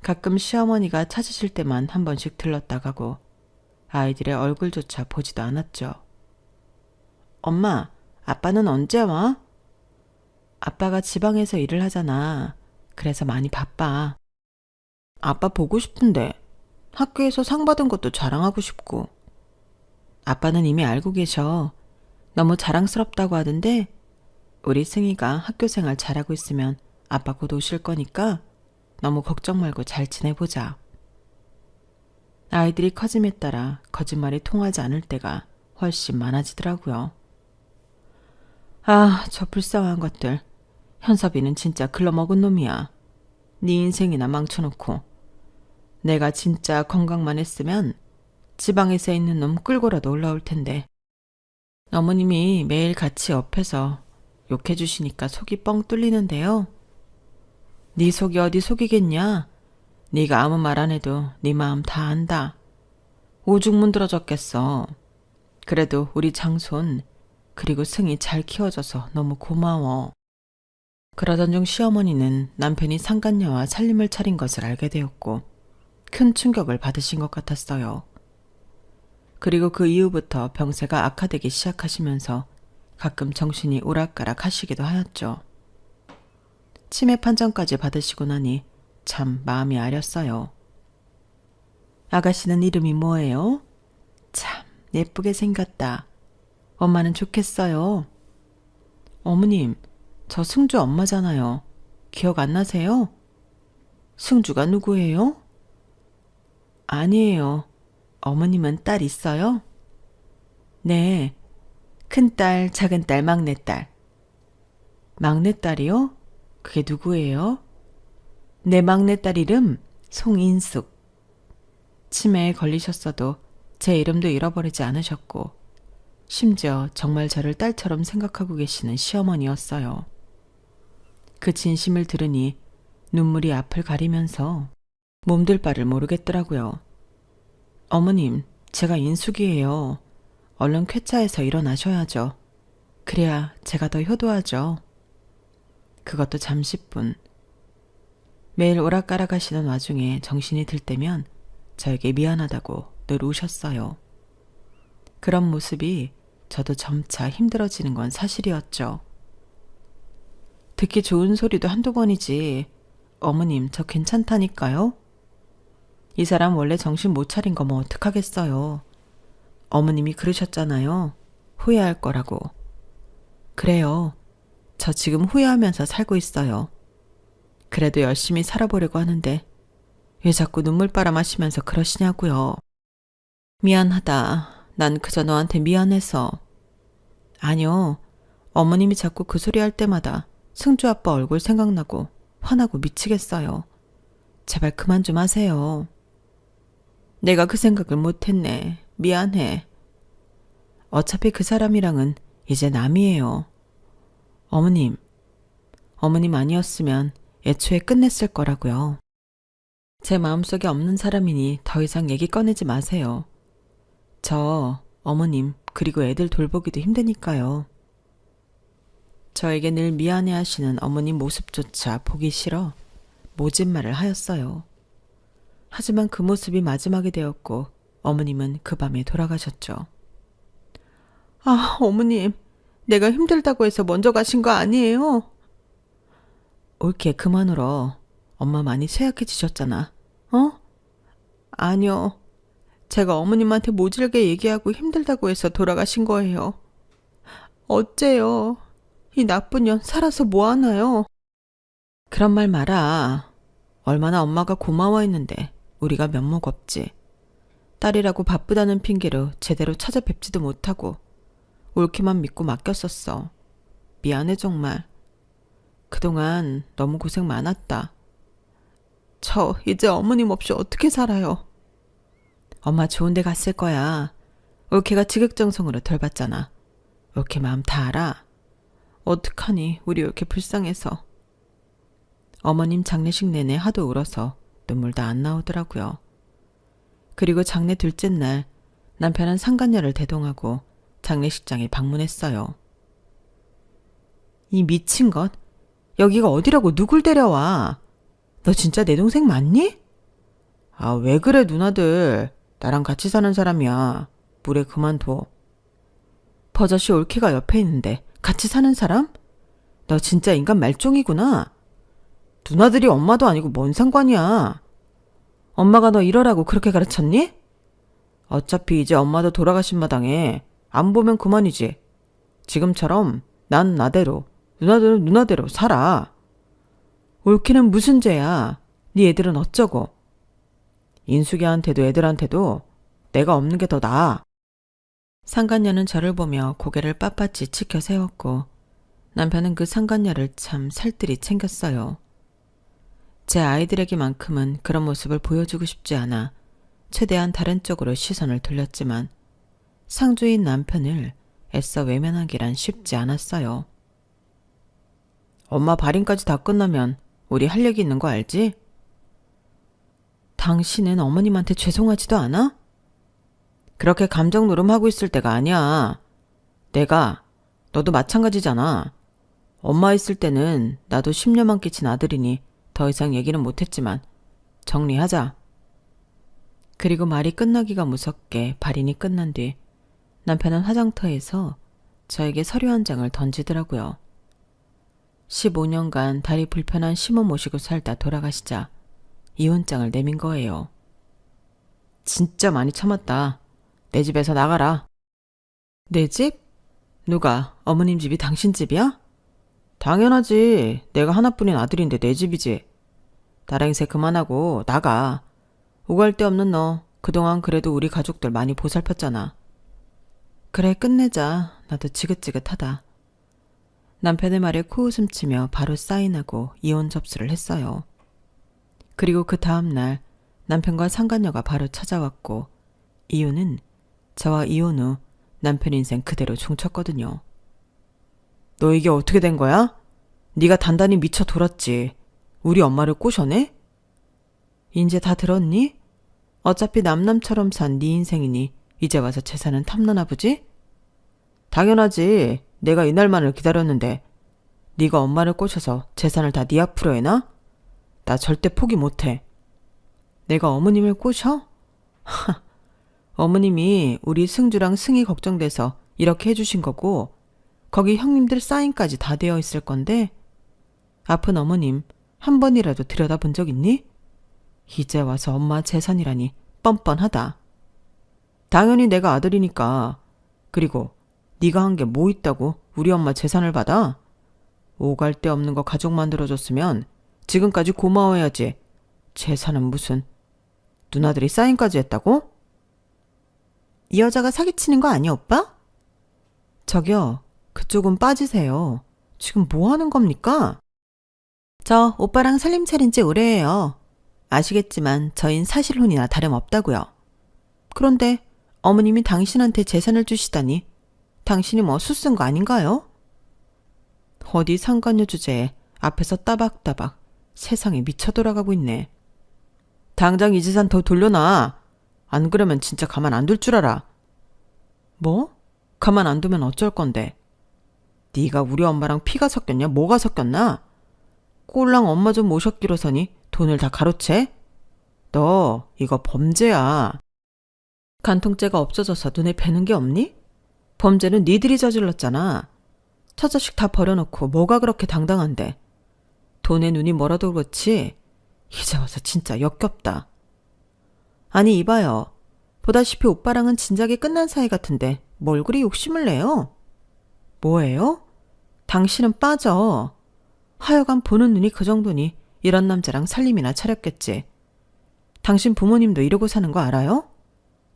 가끔 시어머니가 찾으실 때만 한 번씩 들렀다 가고 아이들의 얼굴조차 보지도 않았죠. 엄마, 아빠는 언제 와? 아빠가 지방에서 일을 하잖아. 그래서 많이 바빠. 아빠 보고 싶은데 학교에서 상 받은 것도 자랑하고 싶고. 아빠는 이미 알고 계셔. 너무 자랑스럽다고 하던데 우리 승희가 학교 생활 잘하고 있으면 아빠 곧 오실 거니까 너무 걱정 말고 잘 지내보자. 아이들이 커짐에 따라 거짓말이 통하지 않을 때가 훨씬 많아지더라고요. 아, 저 불쌍한 것들. 현섭이는 진짜 글러먹은 놈이야. 네 인생이나 망쳐놓고. 내가 진짜 건강만 했으면 지방에서 있는 놈 끌고라도 올라올 텐데. 어머님이 매일 같이 옆에서 욕해주시니까 속이 뻥 뚫리는데요. 네 속이 어디 속이겠냐? 네가 아무 말 안 해도 네 마음 다 안다. 오죽 문드러졌겠어. 그래도 우리 장손 그리고 승이 잘 키워줘서 너무 고마워. 그러던 중 시어머니는 남편이 상간녀와 살림을 차린 것을 알게 되었고 큰 충격을 받으신 것 같았어요. 그리고 그 이후부터 병세가 악화되기 시작하시면서 가끔 정신이 오락가락 하시기도 하였죠. 치매 판정까지 받으시고 나니 참 마음이 아렸어요. 아가씨는 이름이 뭐예요? 참 예쁘게 생겼다. 엄마는 좋겠어요. 어머님, 저 승주 엄마잖아요. 기억 안 나세요? 승주가 누구예요? 아니에요. 어머님은 딸 있어요? 네. 큰딸, 작은딸, 막내딸. 막내딸이요? 그게 누구예요? 내 막내딸 이름 송인숙. 치매에 걸리셨어도 제 이름도 잃어버리지 않으셨고 심지어 정말 저를 딸처럼 생각하고 계시는 시어머니였어요. 그 진심을 들으니 눈물이 앞을 가리면서 몸둘 바를 모르겠더라고요. 어머님, 제가 인숙이에요. 얼른 쾌차해서 일어나셔야죠. 그래야 제가 더 효도하죠. 그것도 잠시뿐. 매일 오락가락 하시던 와중에 정신이 들 때면 저에게 미안하다고 늘 우셨어요. 그런 모습이 저도 점차 힘들어지는 건 사실이었죠. 듣기 좋은 소리도 한두 번이지. 어머님, 저 괜찮다니까요? 이 사람 원래 정신 못 차린 거 뭐 어떡하겠어요. 어머님이 그러셨잖아요. 후회할 거라고. 그래요. 저 지금 후회하면서 살고 있어요. 그래도 열심히 살아보려고 하는데 왜 자꾸 눈물바람 하시면서 그러시냐고요. 미안하다. 난 그저 너한테 미안해서. 아니요. 어머님이 자꾸 그 소리 할 때마다 승주 아빠 얼굴 생각나고 화나고 미치겠어요. 제발 그만 좀 하세요. 내가 그 생각을 못했네. 미안해. 어차피 그 사람이랑은 이제 남이에요. 어머님 아니었으면 애초에 끝냈을 거라고요. 제 마음속에 없는 사람이니 더 이상 얘기 꺼내지 마세요. 저, 어머님, 그리고 애들 돌보기도 힘드니까요. 저에게 늘 미안해 하시는 어머님 모습조차 보기 싫어 모진 말을 하였어요. 하지만 그 모습이 마지막이 되었고 어머님은 그 밤에 돌아가셨죠. 아, 어머님, 내가 힘들다고 해서 먼저 가신 거 아니에요? 옳게 그만 울어. 엄마 많이 쇠약해지셨잖아. 어? 아니요. 제가 어머님한테 모질게 얘기하고 힘들다고 해서 돌아가신 거예요. 어째요? 이 나쁜 년 살아서 뭐 하나요? 그런 말 마라. 얼마나 엄마가 고마워했는데 우리가 면목 없지. 딸이라고 바쁘다는 핑계로 제대로 찾아뵙지도 못하고 옳게만 믿고 맡겼었어. 미안해 정말. 그동안 너무 고생 많았다. 저 이제 어머님 없이 어떻게 살아요? 엄마 좋은 데 갔을 거야. 올케가 지극정성으로 돌봤잖아. 올케 마음 다 알아. 어떡하니 우리 올케 불쌍해서. 어머님 장례식 내내 하도 울어서 눈물도 안 나오더라고요. 그리고 장례 둘째 날 남편은 상간녀를 대동하고 장례식장에 방문했어요. 이 미친 것? 여기가 어디라고 누굴 데려와? 너 진짜 내 동생 맞니? 아, 왜 그래 누나들. 나랑 같이 사는 사람이야. 물에 그만둬. 버젓이 올케가 옆에 있는데 같이 사는 사람? 너 진짜 인간 말종이구나. 누나들이 엄마도 아니고 뭔 상관이야. 엄마가 너 이러라고 그렇게 가르쳤니? 어차피 이제 엄마도 돌아가신 마당에 안 보면 그만이지. 지금처럼 난 나대로, 누나들은 누나대로 살아. 올케는 무슨 죄야. 네 애들은 어쩌고. 인숙이한테도 애들한테도 내가 없는 게 더 나아. 상간녀는 저를 보며 고개를 빳빳이 치켜 세웠고 남편은 그 상간녀를 참 살뜰히 챙겼어요. 제 아이들에게만큼은 그런 모습을 보여주고 싶지 않아 최대한 다른 쪽으로 시선을 돌렸지만 상주인 남편을 애써 외면하기란 쉽지 않았어요. 엄마 발인까지 다 끝나면 우리 할 얘기 있는 거 알지? 당신은 어머님한테 죄송하지도 않아? 그렇게 감정 노름하고 있을 때가 아니야. 너도 마찬가지잖아. 엄마 있을 때는 나도 10년만 끼친 아들이니 더 이상 얘기는 못했지만 정리하자. 그리고 말이 끝나기가 무섭게 발인이 끝난 뒤 남편은 화장터에서 저에게 서류 한 장을 던지더라고요. 15년간 다리 불편한 시모 모시고 살다 돌아가시자 이혼장을 내민 거예요. 진짜 많이 참았다. 내 집에서 나가라. 내 집? 누가? 어머님 집이 당신 집이야? 당연하지. 내가 하나뿐인 아들인데 내 집이지. 다랭새 그만하고 나가. 오갈 데 없는 너 그동안 그래도 우리 가족들 많이 보살폈잖아. 그래 끝내자. 나도 지긋지긋하다. 남편의 말에 코웃음 치며 바로 사인하고 이혼 접수를 했어요. 그리고 그 다음 날 남편과 상간녀가 바로 찾아왔고 이유는 저와 이혼 후 남편 인생 그대로 종쳤거든요. 너 이게 어떻게 된 거야? 네가 단단히 미쳐 돌았지. 우리 엄마를 꼬셔내? 이제 다 들었니? 어차피 남남처럼 산 네 인생이니 이제 와서 재산은 탐나나 보지? 당연하지. 내가 이날만을 기다렸는데 네가 엄마를 꼬셔서 재산을 다 네 앞으로 해놔? 나 절대 포기 못해. 내가 어머님을 꼬셔? 어머님이 우리 승주랑 승희 걱정돼서 이렇게 해주신 거고 거기 형님들 사인까지 다 되어 있을 건데 아픈 어머님 한 번이라도 들여다본 적 있니? 이제 와서 엄마 재산이라니 뻔뻔하다. 당연히 내가 아들이니까. 그리고 네가 한 게 뭐 있다고 우리 엄마 재산을 받아? 오갈 데 없는 거 가족 만들어줬으면 지금까지 고마워해야지. 재산은 무슨. 누나들이 사인까지 했다고? 이 여자가 사기치는 거 아니야, 오빠? 저기요, 그쪽은 빠지세요. 지금 뭐 하는 겁니까? 저 오빠랑 살림 차린 지 오래예요. 아시겠지만 저흰 사실혼이나 다름없다고요. 그런데 어머님이 당신한테 재산을 주시다니 당신이 뭐 수 쓴 거 아닌가요? 어디 상간녀 주제에 앞에서 따박따박 세상에 미쳐 돌아가고 있네. 당장 이 재산 더 돌려놔. 안 그러면 진짜 가만 안 둘 줄 알아. 뭐? 가만 안 두면 어쩔 건데. 네가 우리 엄마랑 피가 섞였냐? 뭐가 섞였나? 꼴랑 엄마 좀 모셨기로서니 돈을 다 가로채? 너 이거 범죄야. 간통죄가 없어져서 눈에 뵈는 게 없니? 범죄는 니들이 저질렀잖아. 처자식 다 버려놓고 뭐가 그렇게 당당한데. 돈에 눈이 멀어도 그렇지 이제 와서 진짜 역겹다. 아니 이봐요. 보다시피 오빠랑은 진작에 끝난 사이 같은데 뭘 그리 욕심을 내요? 뭐예요? 당신은 빠져. 하여간 보는 눈이 그 정도니 이런 남자랑 살림이나 차렸겠지. 당신 부모님도 이러고 사는 거 알아요?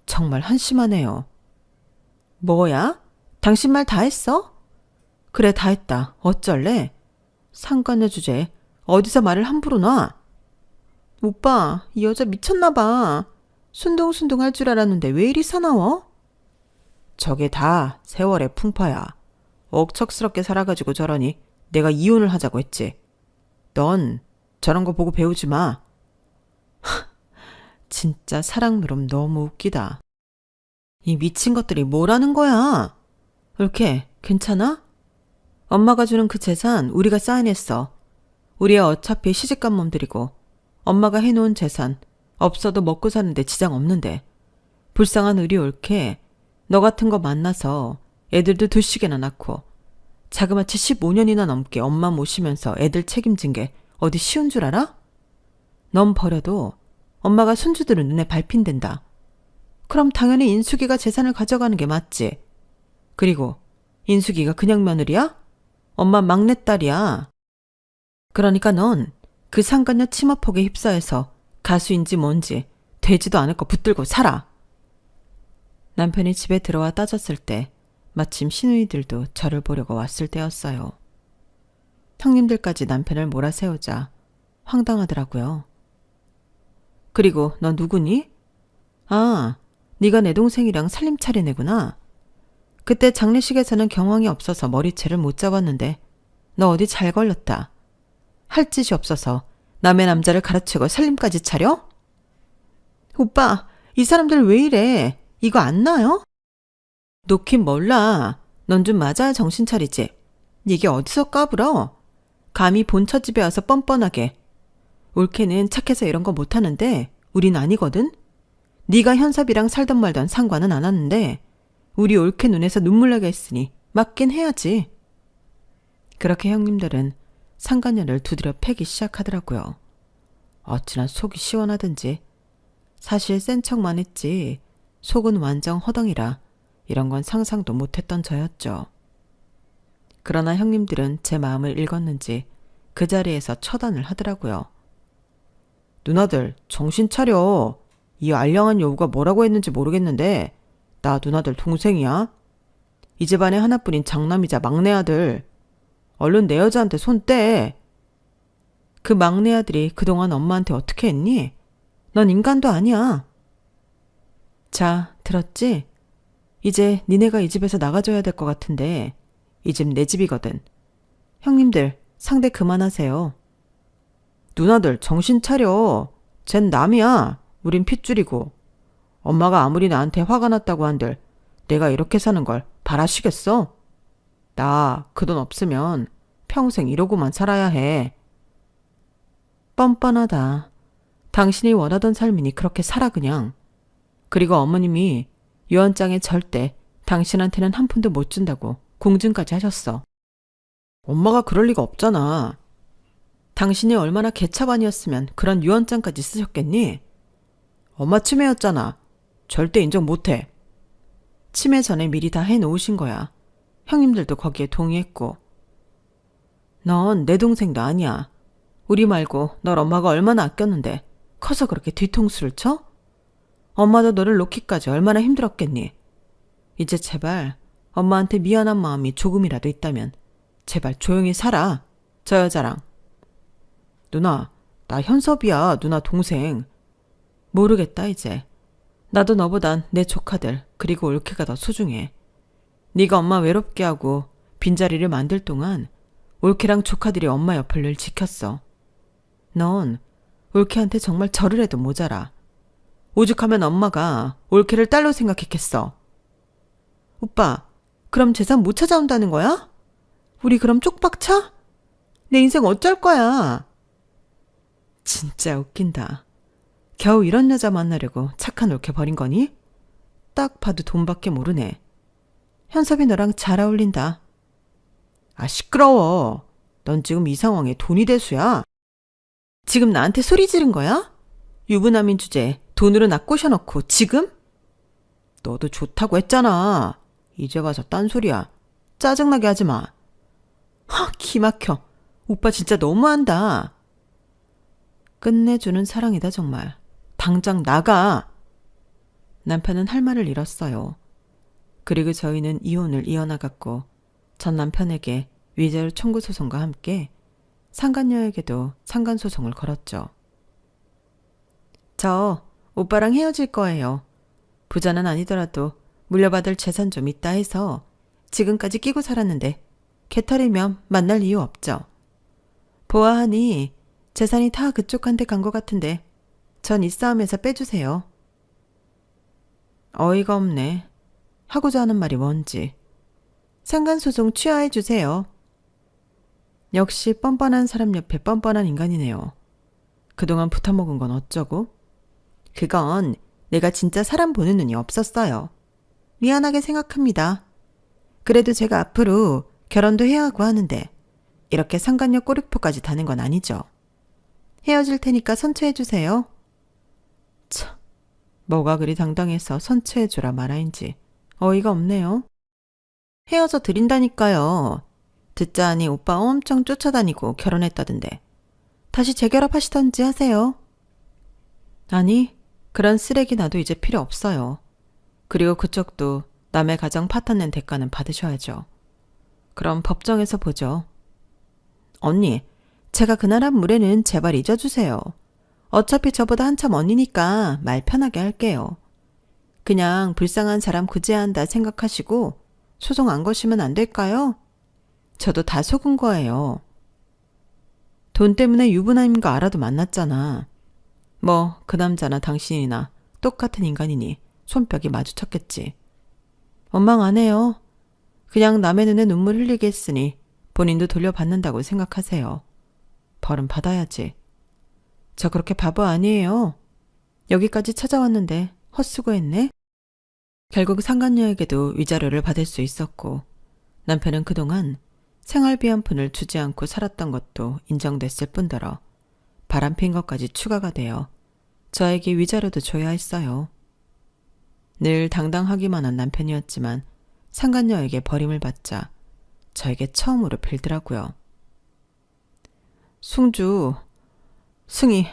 정말 한심하네요. 뭐야? 당신 말 다 했어? 그래 다 했다. 어쩔래? 상관녀 주제에 어디서 말을 함부로 놔? 오빠, 이 여자 미쳤나 봐. 순둥순둥 할 줄 알았는데 왜 이리 사나워? 저게 다 세월의 풍파야. 억척스럽게 살아가지고 저러니 내가 이혼을 하자고 했지. 넌 저런 거 보고 배우지 마. 진짜 사랑 누름 너무 웃기다. 이 미친 것들이 뭐라는 거야? 이렇게 괜찮아? 엄마가 주는 그 재산 우리가 사인했어. 우리야 어차피 시집간 몸들이고 엄마가 해놓은 재산 없어도 먹고 사는데 지장 없는데 불쌍한 우리 옳게 너 같은 거 만나서 애들도 2씩이나 낳고 자그마치 15년이나 넘게 엄마 모시면서 애들 책임진 게 어디 쉬운 줄 알아? 넌 버려도 엄마가 손주들은 눈에 밟힌댄다. 그럼 당연히 인숙이가 재산을 가져가는 게 맞지. 그리고 인숙이가 그냥 며느리야? 엄마 막내딸이야. 그러니까 넌 그 상간녀 치마폭에 휩싸여서 가수인지 뭔지 되지도 않을 거 붙들고 살아. 남편이 집에 들어와 따졌을 때 마침 시누이들도 저를 보려고 왔을 때였어요. 형님들까지 남편을 몰아세우자 황당하더라고요. 그리고 너 누구니? 아, 네가 내 동생이랑 살림 차린 애구나. 그때 장례식에서는 경황이 없어서 머리채를 못 잡았는데 너 어디 잘 걸렸다. 할 짓이 없어서 남의 남자를 가르치고 살림까지 차려? 오빠, 이 사람들 왜 이래? 이거 안 나요? 놓긴 몰라. 넌 좀 맞아야 정신 차리지. 이게 어디서 까불어? 감히 본처 집에 와서 뻔뻔하게. 올케는 착해서 이런 거 못하는데 우린 아니거든? 네가 현섭이랑 살던 말던 상관은 안 하는데 우리 올케 눈에서 눈물 나게 했으니 맞긴 해야지. 그렇게 형님들은 상간녀를 두드려 패기 시작하더라고요. 어찌나 속이 시원하든지. 사실 센 척만 했지 속은 완전 허덩이라 이런 건 상상도 못했던 저였죠. 그러나 형님들은 제 마음을 읽었는지 그 자리에서 처단을 하더라고요. 누나들 정신 차려. 이 알량한 여우가 뭐라고 했는지 모르겠는데 나 누나들 동생이야. 이 집안의 하나뿐인 장남이자 막내 아들. 얼른 내 여자한테 손 떼. 그 막내 아들이 그동안 엄마한테 어떻게 했니? 넌 인간도 아니야. 자, 들었지? 이제 니네가 이 집에서 나가줘야 될 것 같은데 이 집 내 집이거든. 형님들 상대 그만하세요. 누나들 정신 차려. 쟨 남이야. 우린 핏줄이고. 엄마가 아무리 나한테 화가 났다고 한들 내가 이렇게 사는 걸 바라시겠어? 나 그 돈 없으면 평생 이러고만 살아야 해. 뻔뻔하다. 당신이 원하던 삶이니 그렇게 살아 그냥. 그리고 어머님이 유언장에 절대 당신한테는 한 푼도 못 준다고 공증까지 하셨어. 엄마가 그럴 리가 없잖아. 당신이 얼마나 개차반이었으면 그런 유언장까지 쓰셨겠니? 엄마 치매였잖아. 절대 인정 못해. 치매 전에 미리 다 해놓으신 거야. 형님들도 거기에 동의했고. 넌 내 동생도 아니야. 우리 말고 널 엄마가 얼마나 아꼈는데 커서 그렇게 뒤통수를 쳐? 엄마도 너를 놓기까지 얼마나 힘들었겠니? 이제 제발 엄마한테 미안한 마음이 조금이라도 있다면 제발 조용히 살아. 저 여자랑. 누나, 나 현섭이야. 누나 동생. 모르겠다 이제. 나도 너보단 내 조카들 그리고 올케가 더 소중해. 네가 엄마 외롭게 하고 빈자리를 만들 동안 올케랑 조카들이 엄마 옆을 늘 지켰어. 넌 올케한테 정말 절을 해도 모자라. 오죽하면 엄마가 올케를 딸로 생각했겠어. 오빠, 그럼 재산 못 찾아온다는 거야? 우리 그럼 쪽박차? 내 인생 어쩔 거야? 진짜 웃긴다. 겨우 이런 여자 만나려고 착한 올케 버린 거니? 딱 봐도 돈밖에 모르네. 현섭이 너랑 잘 어울린다. 아, 시끄러워. 넌 지금 이 상황에 돈이 대수야. 지금 나한테 소리 지른 거야? 유부남인 주제에 돈으로 나 꼬셔놓고 지금? 너도 좋다고 했잖아. 이제 와서 딴소리야. 짜증나게 하지 마. 하, 기막혀. 오빠 진짜 너무한다. 끝내주는 사랑이다 정말. 당장 나가. 남편은 할 말을 잃었어요. 그리고 저희는 이혼을 이어나갔고 전 남편에게 위자료 청구 소송과 함께 상간녀에게도 상간소송을 걸었죠. 저 오빠랑 헤어질 거예요. 부자는 아니더라도 물려받을 재산 좀 있다 해서 지금까지 끼고 살았는데 개털이면 만날 이유 없죠. 보아하니 재산이 다 그쪽한테 간 것 같은데 전 이 싸움에서 빼주세요. 어이가 없네. 하고자 하는 말이 뭔지. 상간소송 취하해 주세요. 역시 뻔뻔한 사람 옆에 뻔뻔한 인간이네요. 그동안 붙어먹은 건 어쩌고? 그건 내가 진짜 사람 보는 눈이 없었어요. 미안하게 생각합니다. 그래도 제가 앞으로 결혼도 해야 하고 하는데 이렇게 상간녀 꼬리표까지 다는 건 아니죠. 헤어질 테니까 선처해 주세요. 참, 뭐가 그리 당당해서 선처해 주라 말아인지 어이가 없네요. 헤어져 드린다니까요. 듣자 하니 오빠 엄청 쫓아다니고 결혼했다던데. 다시 재결합하시던지 하세요. 아니, 그런 쓰레기 나도 이제 필요 없어요. 그리고 그쪽도 남의 가정 파탄낸 대가는 받으셔야죠. 그럼 법정에서 보죠. 언니, 제가 그날 한 무례는 제발 잊어주세요. 어차피 저보다 한참 언니니까 말 편하게 할게요. 그냥 불쌍한 사람 구제한다 생각하시고 소송 안 거시면 안 될까요? 저도 다 속은 거예요. 돈 때문에 유부남인 거 알아도 만났잖아. 뭐 그 남자나 당신이나 똑같은 인간이니 손뼉이 마주쳤겠지. 원망 안 해요. 그냥 남의 눈에 눈물 흘리게 했으니 본인도 돌려받는다고 생각하세요. 벌은 받아야지. 저 그렇게 바보 아니에요. 여기까지 찾아왔는데 헛수고했네. 결국 상간녀에게도 위자료를 받을 수 있었고 남편은 그동안 생활비 한 푼을 주지 않고 살았던 것도 인정됐을 뿐더러 바람핀 것까지 추가가 되어 저에게 위자료도 줘야 했어요. 늘 당당하기만 한 남편이었지만 상간녀에게 버림을 받자 저에게 처음으로 빌더라고요. 승주, 승희,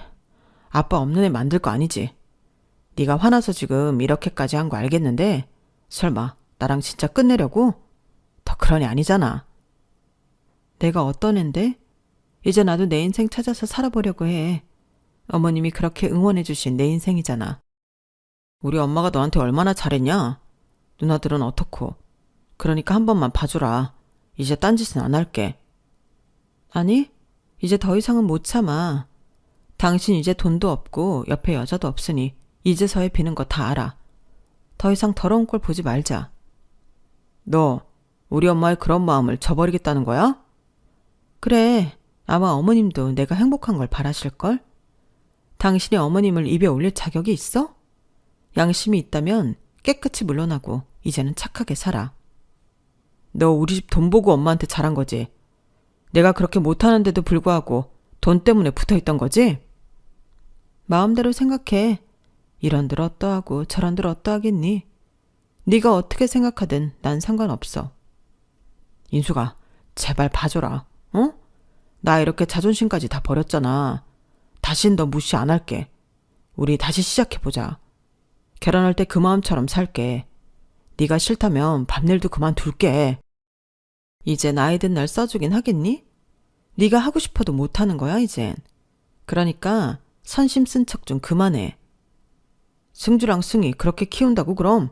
아빠 없는 애 만들 거 아니지? 네가 화나서 지금 이렇게까지 한 거 알겠는데 설마 나랑 진짜 끝내려고? 더 그런 애 아니잖아. 내가 어떤 앤데? 이제 나도 내 인생 찾아서 살아보려고 해. 어머님이 그렇게 응원해 주신 내 인생이잖아. 우리 엄마가 너한테 얼마나 잘했냐? 누나들은 어떻고? 그러니까 한 번만 봐주라. 이제 딴짓은 안 할게. 아니, 이제 더 이상은 못 참아. 당신 이제 돈도 없고 옆에 여자도 없으니 이제서야 비는 거 다 알아. 더 이상 더러운 꼴 보지 말자. 너 우리 엄마의 그런 마음을 저버리겠다는 거야? 그래, 아마 어머님도 내가 행복한 걸 바라실걸? 당신이 어머님을 입에 올릴 자격이 있어? 양심이 있다면 깨끗이 물러나고 이제는 착하게 살아. 너 우리 집 돈 보고 엄마한테 잘한 거지? 내가 그렇게 못하는데도 불구하고 돈 때문에 붙어있던 거지? 마음대로 생각해. 이런들 어떠하고 저런들 어떠하겠니? 네가 어떻게 생각하든 난 상관없어. 인수가 제발 봐줘라. 어? 나 이렇게 자존심까지 다 버렸잖아. 다신 너 무시 안 할게. 우리 다시 시작해보자. 결혼할 때 그 마음처럼 살게. 네가 싫다면 밤일도 그만둘게. 이제 나이 든 날 써주긴 하겠니? 네가 하고 싶어도 못하는 거야 이젠. 그러니까 선심 쓴 척 좀 그만해. 승주랑 승이 그렇게 키운다고 그럼?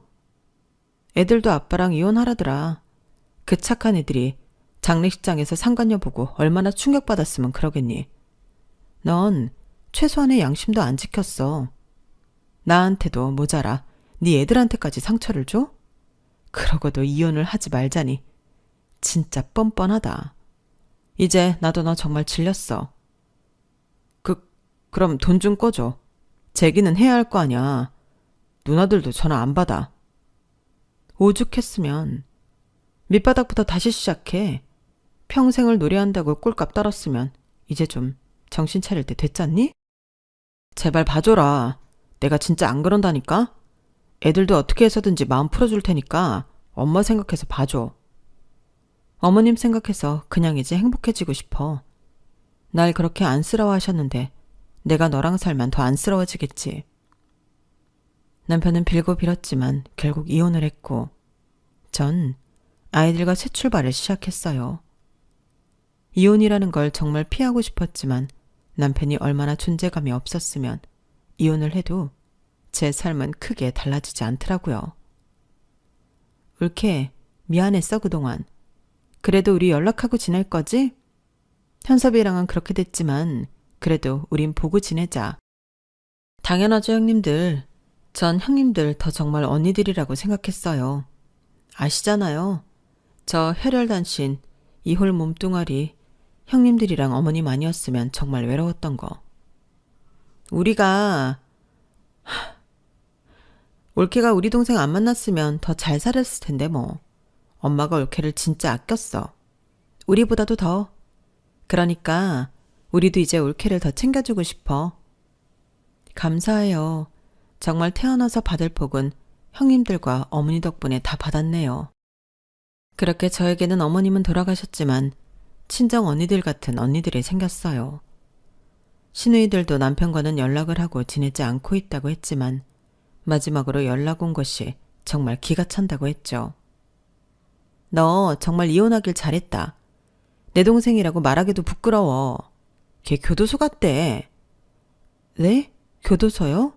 애들도 아빠랑 이혼하라더라. 그 착한 애들이 장례식장에서 상간녀 보고 얼마나 충격받았으면 그러겠니. 넌 최소한의 양심도 안 지켰어. 나한테도 모자라 네 애들한테까지 상처를 줘? 그러고도 이혼을 하지 말자니. 진짜 뻔뻔하다. 이제 나도 너 정말 질렸어. 그럼 돈 좀 꺼줘. 제기는 해야 할 거 아니야. 누나들도 전화 안 받아. 오죽했으면. 밑바닥부터 다시 시작해. 평생을 노래한다고 꿀값 떨었으면 이제 좀 정신 차릴 때 됐잖니? 제발 봐줘라. 내가 진짜 안 그런다니까? 애들도 어떻게 해서든지 마음 풀어줄 테니까 엄마 생각해서 봐줘. 어머님 생각해서 그냥 이제 행복해지고 싶어. 날 그렇게 안쓰러워하셨는데 내가 너랑 살면 더 안쓰러워지겠지. 남편은 빌고 빌었지만 결국 이혼을 했고 전 아이들과 새 출발을 시작했어요. 이혼이라는 걸 정말 피하고 싶었지만 남편이 얼마나 존재감이 없었으면 이혼을 해도 제 삶은 크게 달라지지 않더라고요. 울케, 미안했어 그동안. 그래도 우리 연락하고 지낼 거지? 현섭이랑은 그렇게 됐지만 그래도 우린 보고 지내자. 당연하죠 형님들. 전 형님들 더 정말 언니들이라고 생각했어요. 아시잖아요. 저 혈혈단신 이홀 몸뚱아리 형님들이랑 어머님 아니었으면 정말 외로웠던 거. 우리가 올케가 우리 동생 안 만났으면 더 잘 살았을 텐데 뭐. 엄마가 올케를 진짜 아꼈어. 우리보다도 더. 그러니까 우리도 이제 올케를 더 챙겨주고 싶어. 감사해요. 정말 태어나서 받을 복은 형님들과 어머니 덕분에 다 받았네요. 그렇게 저에게는 어머님은 돌아가셨지만 친정 언니들 같은 언니들이 생겼어요. 시누이들도 남편과는 연락을 하고 지내지 않고 있다고 했지만 마지막으로 연락 온 것이 정말 기가 찬다고 했죠. 너 정말 이혼하길 잘했다. 내 동생이라고 말하기도 부끄러워. 걔 교도소 갔대. 네? 교도소요?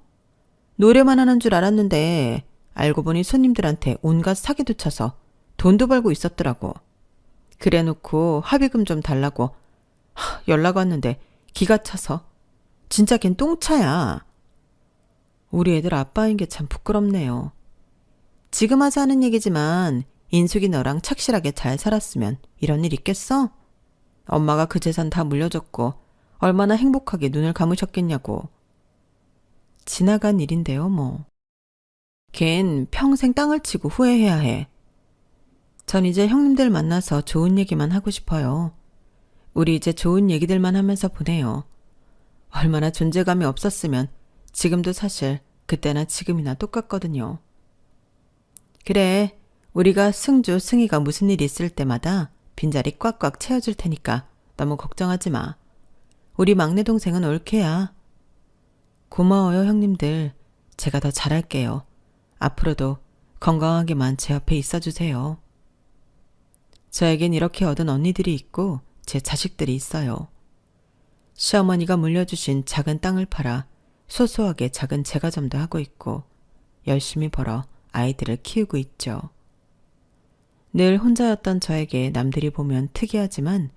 노래만 하는 줄 알았는데 알고 보니 손님들한테 온갖 사기도 쳐서 돈도 벌고 있었더라고. 그래놓고 합의금 좀 달라고 연락 왔는데 기가 차서. 진짜 걘 똥차야. 우리 애들 아빠인 게 참 부끄럽네요. 지금 와서 하는 얘기지만 인숙이 너랑 착실하게 잘 살았으면 이런 일 있겠어? 엄마가 그 재산 다 물려줬고 얼마나 행복하게 눈을 감으셨겠냐고. 지나간 일인데요 뭐. 걘 평생 땅을 치고 후회해야 해. 전 이제 형님들 만나서 좋은 얘기만 하고 싶어요. 우리 이제 좋은 얘기들만 하면서 보내요. 얼마나 존재감이 없었으면 지금도 사실 그때나 지금이나 똑같거든요. 그래, 우리가 승주, 승희가 무슨 일 있을 때마다 빈자리 꽉꽉 채워줄 테니까 너무 걱정하지 마. 우리 막내 동생은 올케야. 고마워요 형님들. 제가 더 잘할게요. 앞으로도 건강하게만 제 옆에 있어주세요. 저에겐 이렇게 얻은 언니들이 있고 제 자식들이 있어요. 시어머니가 물려주신 작은 땅을 팔아 소소하게 작은 제과점도 하고 있고 열심히 벌어 아이들을 키우고 있죠. 늘 혼자였던 저에게 남들이 보면 특이하지만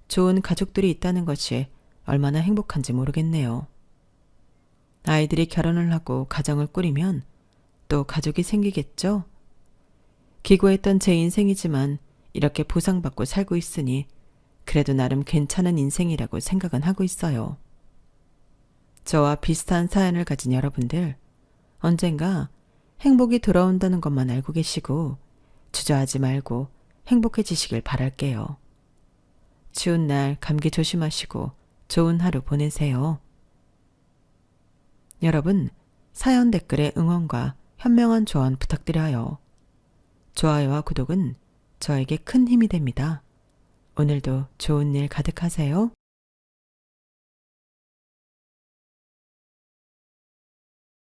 좋은 가족들이 있다는 것이 얼마나 행복한지 모르겠네요. 아이들이 결혼을 하고 가정을 꾸리면 또 가족이 생기겠죠? 기고했던 제 인생이지만 이렇게 보상받고 살고 있으니 그래도 나름 괜찮은 인생이라고 생각은 하고 있어요. 저와 비슷한 사연을 가진 여러분들, 언젠가 행복이 돌아온다는 것만 알고 계시고 주저하지 말고 행복해지시길 바랄게요. 추운 날 감기 조심하시고 좋은 하루 보내세요. 여러분, 사연 댓글에 응원과 현명한 조언 부탁드려요. 좋아요와 구독은 저에게 큰 힘이 됩니다. 오늘도 좋은 일 가득하세요.